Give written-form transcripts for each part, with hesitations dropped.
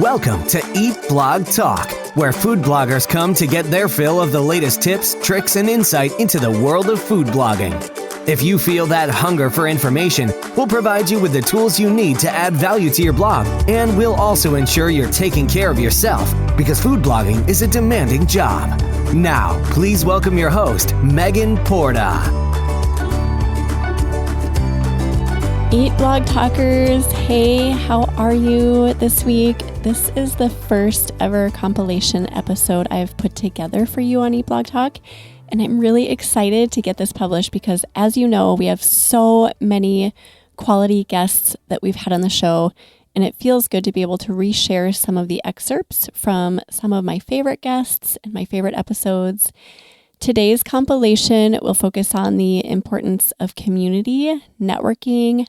Welcome to Eat Blog Talk, where food bloggers come to get their fill of the latest tips, tricks, and insight into the world of food blogging. If you feel that hunger for information, we'll provide you with the tools you need to add value to your blog, and we'll also ensure you're taking care of yourself, because food blogging is a demanding job. Now, please welcome your host, Megan Porta. Eat Blog Talkers, hey, how are you this week? This is the first ever compilation episode I've put together for you on Eat Blog Talk, and I'm really excited to get this published because, as you know, we have so many quality guests that we've had on the show, and it feels good to be able to reshare some of the excerpts from some of my favorite guests and my favorite episodes. Today's compilation will focus on the importance of community, networking,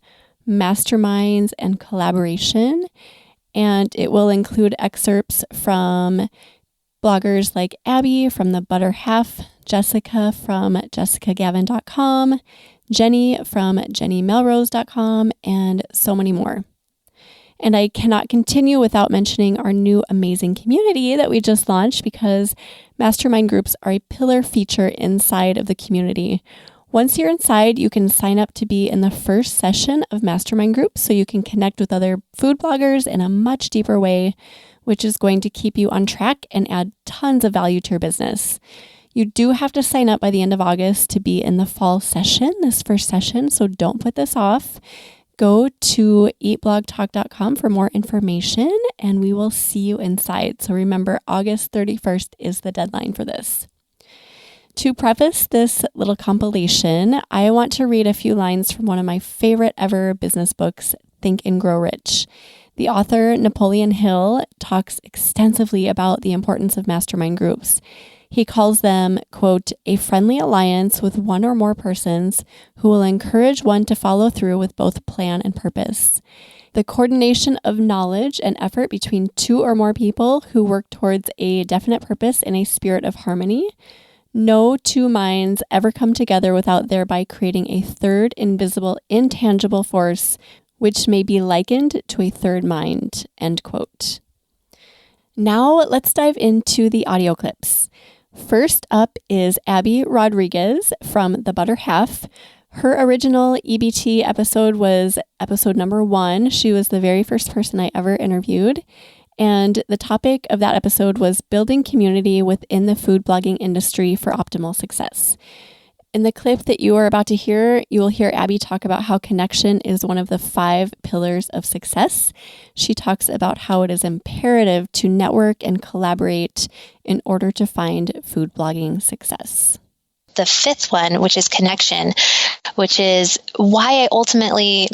masterminds, and collaboration. And it will include excerpts from bloggers like Abbey from The Butter Half, Jessica from jessicagavin.com, Jenny from jennymelrose.com, and so many more. And I cannot continue without mentioning our new amazing community that we just launched, because mastermind groups are a pillar feature inside of the community. Once you're inside, you can sign up to be in the first session of mastermind groups so you can connect with other food bloggers in a much deeper way, which is going to keep you on track and add tons of value to your business. You do have to sign up by the end of August to be in the fall session, this first session, so don't put this off. Go to eatblogtalk.com for more information, and we will see you inside. So remember, August 31st is the deadline for this. To preface this little compilation, I want to read a few lines from one of my favorite ever business books, Think and Grow Rich. The author, Napoleon Hill, talks extensively about the importance of mastermind groups. He calls them, quote, a friendly alliance with one or more persons who will encourage one to follow through with both plan and purpose. The coordination of knowledge and effort between two or more people who work towards a definite purpose in a spirit of harmony. No two minds ever come together without thereby creating a third invisible, intangible force, which may be likened to a third mind, end quote. Now let's dive into the audio clips. First up is Abbey Rodriguez from The Butter Half. Her original EBT episode was episode number 1. She was the very first person I ever interviewed. And the topic of that episode was building community within the food blogging industry for optimal success. In the clip that you are about to hear, you will hear Abbey talk about how connection is one of the 5 pillars of success. She talks about how it is imperative to network and collaborate in order to find food blogging success. The 5th one, which is connection, which is why I ultimately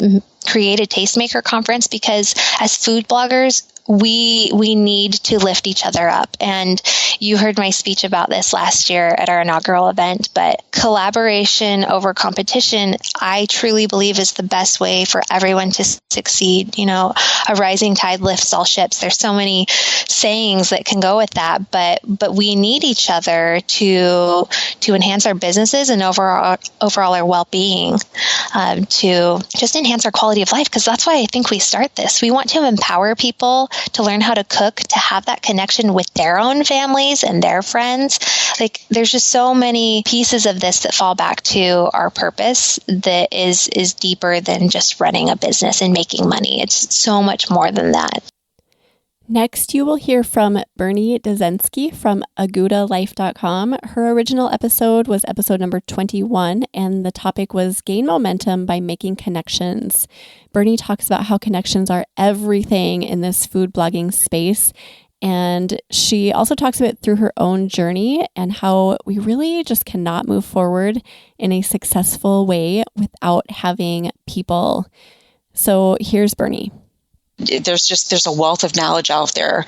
created Tastemaker Conference, because as food bloggers, we need to lift each other up. And you heard my speech about this last year at our inaugural event, but collaboration over competition, I truly believe, is the best way for everyone to succeed. You know, a rising tide lifts all ships. There's so many sayings that can go with that, but we need each other to enhance our businesses and overall our well-being, to just enhance our quality of life, because that's why I think we start this. We want to empower people to learn how to cook, to have that connection with their own families and their friends. Like, there's just so many pieces of this that fall back to our purpose that is deeper than just running a business and making money. It's so much more than that. Next, you will hear from Bernie Dazensky from agudalife.com. Her original episode was episode number 21, and the topic was Gain Momentum by Making Connections. Bernie talks about how connections are everything in this food blogging space, and she also talks about it through her own journey and how we really just cannot move forward in a successful way without having people. So here's Bernie. There's a wealth of knowledge out there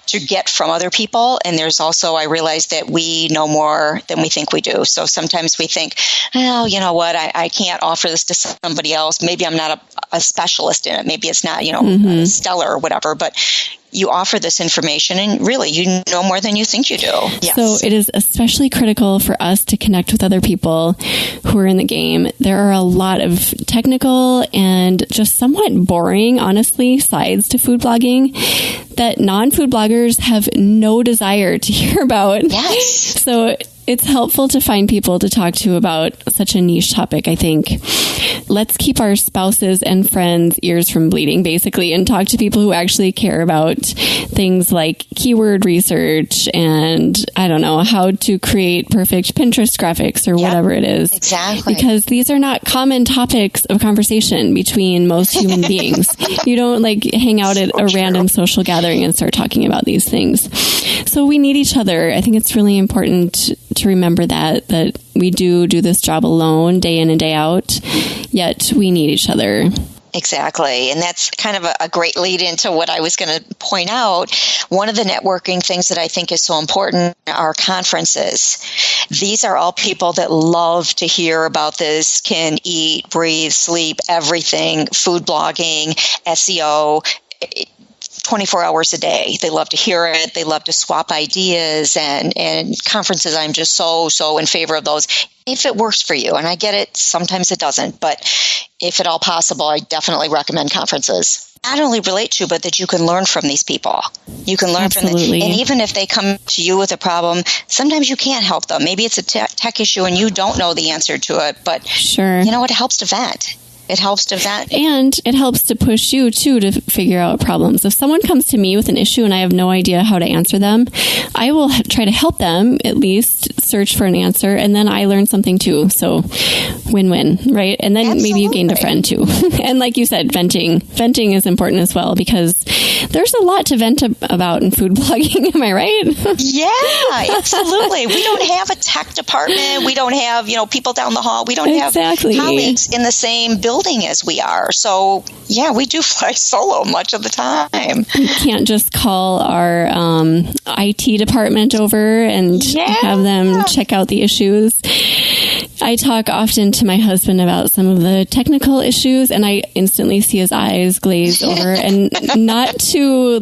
to get from other people. And there's also, I realize that we know more than we think we do. So sometimes we think, oh, you know what, I can't offer this to somebody else. Maybe I'm not a specialist in it. Maybe it's not, stellar or whatever, but you offer this information and really you know more than you think you do. Yes. So it is especially critical for us to connect with other people who are in the game. There are a lot of technical and just somewhat boring, honestly, sides to food blogging that non-food bloggers have no desire to hear about. Yes. So it's helpful to find people to talk to about such a niche topic, I think. Let's keep our spouses and friends' ears from bleeding, basically, and talk to people who actually care about things like keyword research and, I don't know, how to create perfect Pinterest graphics or whatever it is. Exactly. Because these are not common topics of conversation between most human beings. You don't hang out at a random social gathering and start talking about these things. So we need each other. I think it's really important to remember that we do this job alone day in and day out, yet we need each other. Exactly. And that's kind of a great lead into what I was going to point out. One of the networking things that I think is so important are conferences. These are all people that love to hear about this, can eat, breathe, sleep, everything, food blogging, SEO, 24 hours a day. They love to hear it. They love to swap ideas, and conferences. I'm just so in favor of those if it works for you. And I get it. Sometimes it doesn't, but if at all possible, I definitely recommend conferences. Not only relate to, but that you can learn from these people. You can learn from them. And even if they come to you with a problem, sometimes you can't help them. Maybe it's a tech issue and you don't know the answer to it, but sure, you know what? It helps to vent. It helps to vent. And it helps to push you, too, to figure out problems. If someone comes to me with an issue and I have no idea how to answer them, I will try to help them at least search for an answer. And then I learn something, too. So win-win, right? And then maybe you gained a friend, too. And like you said, venting is important as well, because there's a lot to vent about in food blogging. Am I right? Yeah, absolutely. We don't have a tech department. We don't have, people down the hall. We don't have colleagues in the same building as we are. So, yeah, we do fly solo much of the time. You can't just call our IT department over and have them check out the issues. I talk often to my husband about some of the technical issues, and I instantly see his eyes glaze over. And not to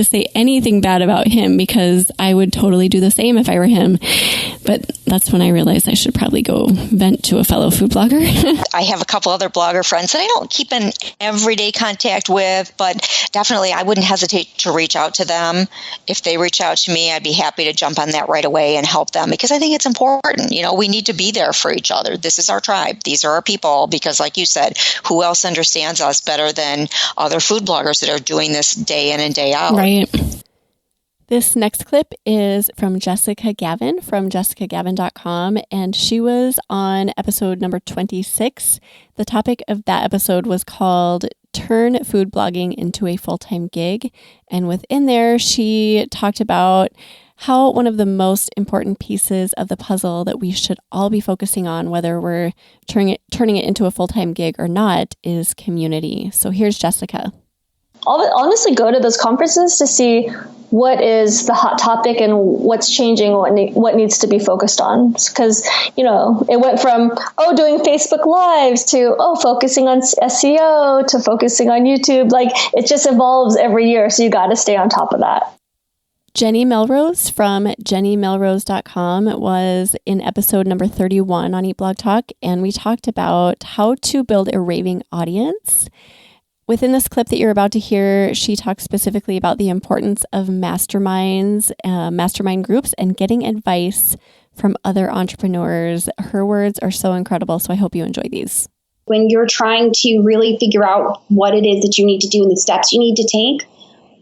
say anything bad about him, because I would totally do the same if I were him. But that's when I realized I should probably go vent to a fellow food blogger. I have a couple other blogger friends that I don't keep in everyday contact with, but definitely I wouldn't hesitate to reach out to them. If they reach out to me, I'd be happy to jump on that right away and help them, because I think it's important. We need to be there for each other. This is our tribe. These are our people, because like you said, who else understands us better than other food bloggers that are doing this day in and day out? Right. This next clip is from Jessica Gavin from jessicagavin.com, and she was on episode number 26. The topic of that episode was called Turn Food Blogging into a Full-Time Gig. And within there, she talked about how one of the most important pieces of the puzzle that we should all be focusing on, whether we're turning it into a full-time gig or not, is community. So here's Jessica. I'll honestly go to those conferences to see what is the hot topic and what's changing, what needs to be focused on. Because, it went from, doing Facebook Lives to, focusing on SEO to focusing on YouTube. It just evolves every year. So you got to stay on top of that. Jenny Melrose from jennymelrose.com was in episode number 31 on Eat Blog Talk, and we talked about how to build a raving audience. Within this clip that you're about to hear, she talks specifically about the importance of masterminds, mastermind groups, and getting advice from other entrepreneurs. Her words are so incredible, so I hope you enjoy these. When you're trying to really figure out what it is that you need to do and the steps you need to take,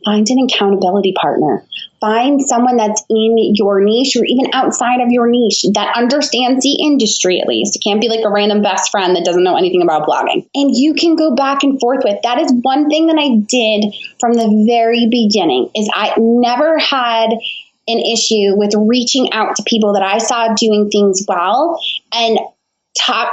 find an accountability partner. Find someone that's in your niche or even outside of your niche that understands the industry, at least. It can't be like a random best friend that doesn't know anything about blogging. And you can go back and forth with. That is one thing that I did from the very beginning, is I never had an issue with reaching out to people that I saw doing things well and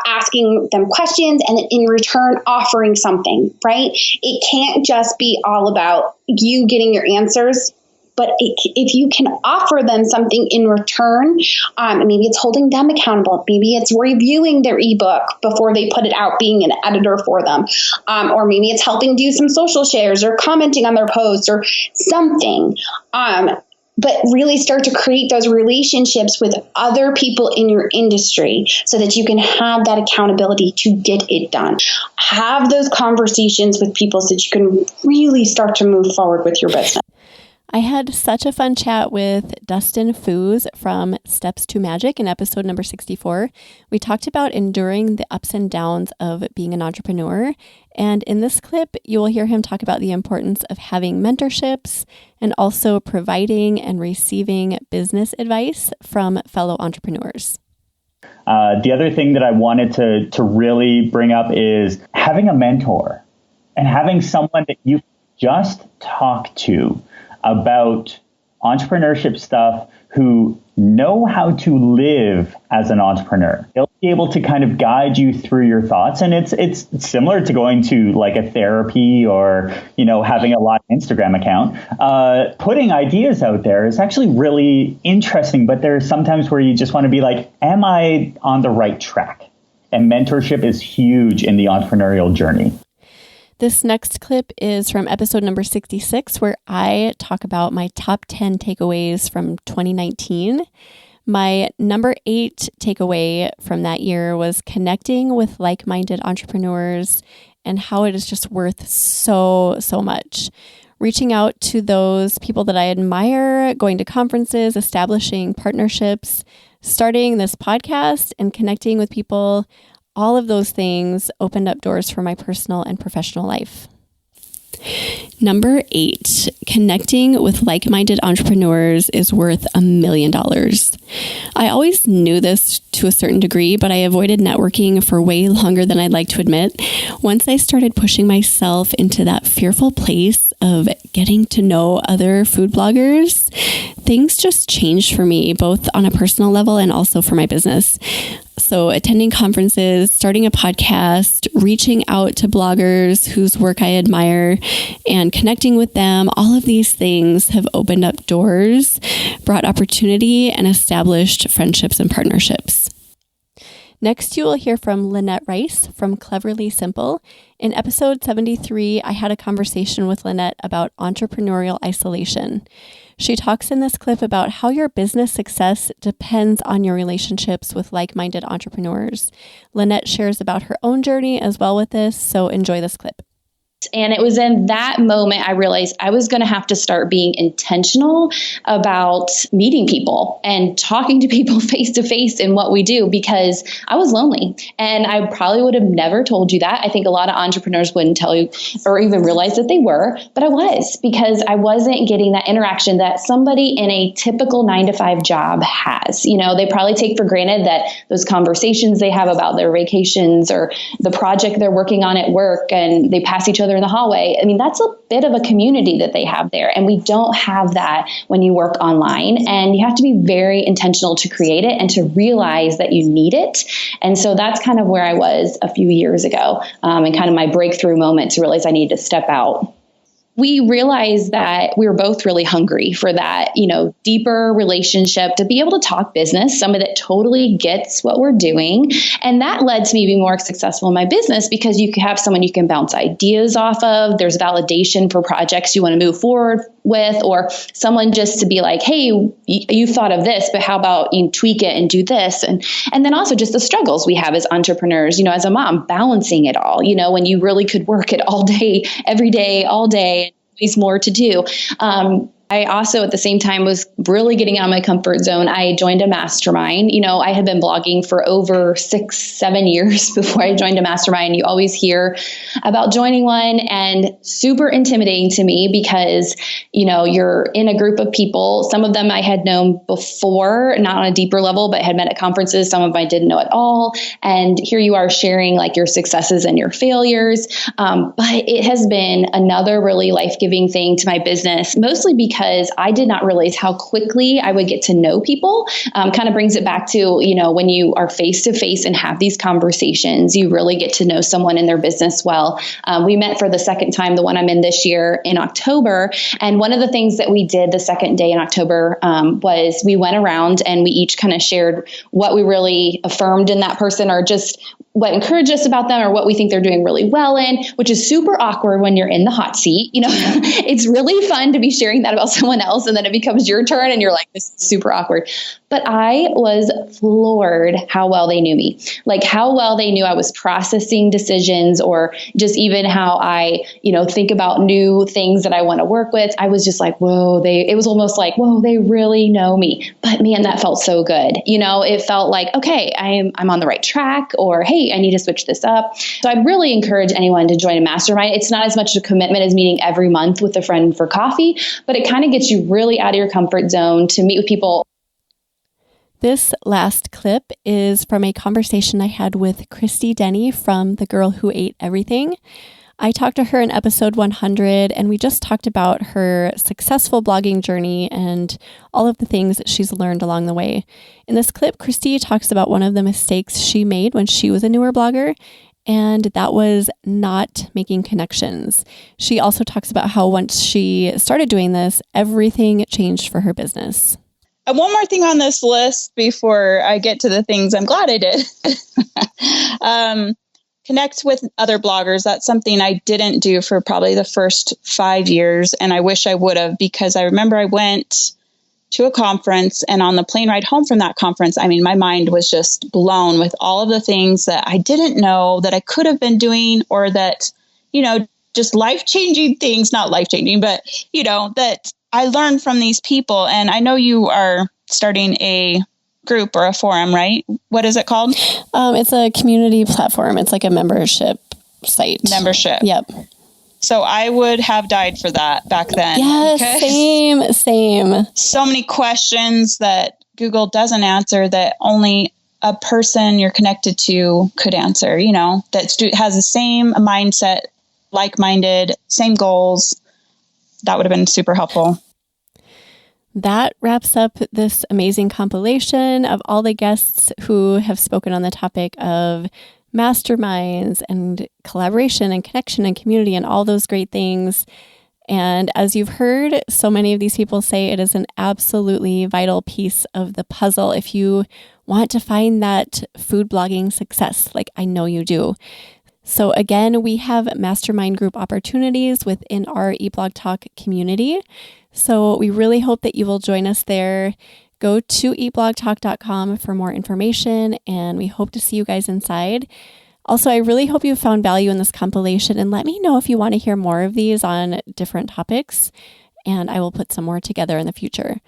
asking them questions, and then in return offering something, right? It can't just be all about you getting your answers, but if you can offer them something in return, maybe it's holding them accountable, maybe it's reviewing their ebook before they put it out, being an editor for them, or maybe it's helping do some social shares or commenting on their posts or something. but really start to create those relationships with other people in your industry so that you can have that accountability to get it done. Have those conversations with people so that you can really start to move forward with your business. I had such a fun chat with Dustin Foos from Steps to Magic in episode number 64. We talked about enduring the ups and downs of being an entrepreneur. And in this clip, you will hear him talk about the importance of having mentorships and also providing and receiving business advice from fellow entrepreneurs. The other thing that I wanted to really bring up is having a mentor and having someone that you just talk to about entrepreneurship stuff, who know how to live as an entrepreneur. They'll be able to kind of guide you through your thoughts. And it's similar to going to like a therapy or, having a live Instagram account. Putting ideas out there is actually really interesting, but there's sometimes where you just want to be like, am I on the right track? And mentorship is huge in the entrepreneurial journey. This next clip is from episode number 66, where I talk about my top 10 takeaways from 2019. My number 8 takeaway from that year was connecting with like-minded entrepreneurs and how it is just worth so much. Reaching out to those people that I admire, going to conferences, establishing partnerships, starting this podcast, and connecting with people. All of those things opened up doors for my personal and professional life. Number 8, connecting with like-minded entrepreneurs is worth $1 million. I always knew this to a certain degree, but I avoided networking for way longer than I'd like to admit. Once I started pushing myself into that fearful place of getting to know other food bloggers, things just changed for me, both on a personal level and also for my business. So attending conferences, starting a podcast, reaching out to bloggers whose work I admire, and connecting with them, all of these things have opened up doors, brought opportunity, and established friendships and partnerships. Next, you will hear from Lynette Rice from Cleverly Simple. In episode 73, I had a conversation with Lynette about entrepreneurial isolation. She talks in this clip about how your business success depends on your relationships with like-minded entrepreneurs. Lynette shares about her own journey as well with this, so enjoy this clip. And it was in that moment I realized I was going to have to start being intentional about meeting people and talking to people face to face in what we do, because I was lonely. And I probably would have never told you that. I think a lot of entrepreneurs wouldn't tell you or even realize that they were, but I was, because I wasn't getting that interaction that somebody in a typical 9-to-5 job has. They probably take for granted that those conversations they have about their vacations or the project they're working on at work, and they pass each other in the hallway. I mean, that's a bit of a community that they have there. And we don't have that when you work online, and you have to be very intentional to create it and to realize that you need it. And so that's kind of where I was a few years ago, and kind of my breakthrough moment to realize I needed to step out. We realized that we were both really hungry for that, deeper relationship, to be able to talk business, somebody that totally gets what we're doing. And that led to me being more successful in my business, because you can have someone you can bounce ideas off of. There's validation for projects you want to move forward with, or someone just to be like, hey, you thought of this, but how about you tweak it and do this? And then also just the struggles we have as entrepreneurs, as a mom, balancing it all, when you really could work it all day, every day, all day. There's more to do. I also, at the same time, was really getting out of my comfort zone. I joined a mastermind. I had been blogging for over 6-7 years before I joined a mastermind. You always hear about joining one, and super intimidating to me because, you're in a group of people. Some of them I had known before, not on a deeper level, but had met at conferences. Some of them I didn't know at all. And here you are sharing like your successes and your failures. But it has been another really life-giving thing to my business, mostly because I did not realize how quickly I would get to know people. Kind of brings it back to, when you are face to face and have these conversations, you really get to know someone in their business well. We met for the second time, the one I'm in this year, in October. And one of the things that we did the second day in October was we went around and we each kind of shared what we really affirmed in that person, or just what encouraged us about them or what we think they're doing really well in, which is super awkward when you're in the hot seat. It's really fun to be sharing that about someone else, and then it becomes your turn and you're like, this is super awkward. But I was floored how well they knew me, like how well they knew I was processing decisions, or just even how I, think about new things that I want to work with. I was just like, whoa, it was almost like, whoa, they really know me. But man, that felt so good. It felt like, okay, I'm on the right track, or, hey, I need to switch this up. So I'd really encourage anyone to join a mastermind. It's not as much a commitment as meeting every month with a friend for coffee, but it kind of gets you really out of your comfort zone to meet with people. This last clip is from a conversation I had with Christy Denny from The Girl Who Ate Everything. I talked to her in episode 100, and we just talked about her successful blogging journey and all of the things that she's learned along the way. In this clip, Christy talks about one of the mistakes she made when she was a newer blogger, and that was not making connections. She also talks about how once she started doing this, everything changed for her business. One more thing on this list before I get to the things I'm glad I did. Connect with other bloggers. That's something I didn't do for probably the first 5 years. And I wish I would have, because I remember I went to a conference, and on the plane ride home from that conference, my mind was just blown with all of the things that I didn't know that I could have been doing, or that, just life-changing ththings, not life-changing, but, that I learned from these people. And I know you are starting a group or a forum, right? What is it called? It's a community platform. It's like a membership site. Membership. Yep. So I would have died for that back then. Yes, same. So many questions that Google doesn't answer that only a person you're connected to could answer, that has the same mindset, like-minded, same goals. That would have been super helpful. That wraps up this amazing compilation of all the guests who have spoken on the topic of masterminds and collaboration and connection and community and all those great things. And as you've heard, so many of these people say it is an absolutely vital piece of the puzzle if you want to find that food blogging success, like I know you do. So again, we have mastermind group opportunities within our eBlog Talk community. So we really hope that you will join us there. Go to eatblogtalk.com for more information, and we hope to see you guys inside. Also, I really hope you found value in this compilation, and let me know if you want to hear more of these on different topics, and I will put some more together in the future.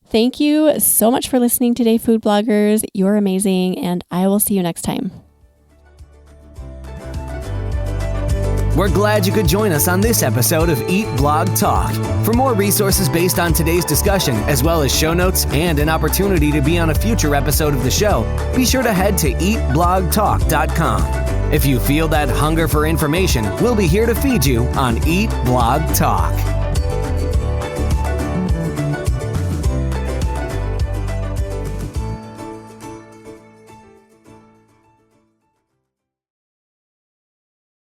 Thank you so much for listening today, food bloggers. You're amazing, and I will see you next time. We're glad you could join us on this episode of Eat Blog Talk. For more resources based on today's discussion, as well as show notes and an opportunity to be on a future episode of the show, be sure to head to eatblogtalk.com. If you feel that hunger for information, we'll be here to feed you on Eat Blog Talk.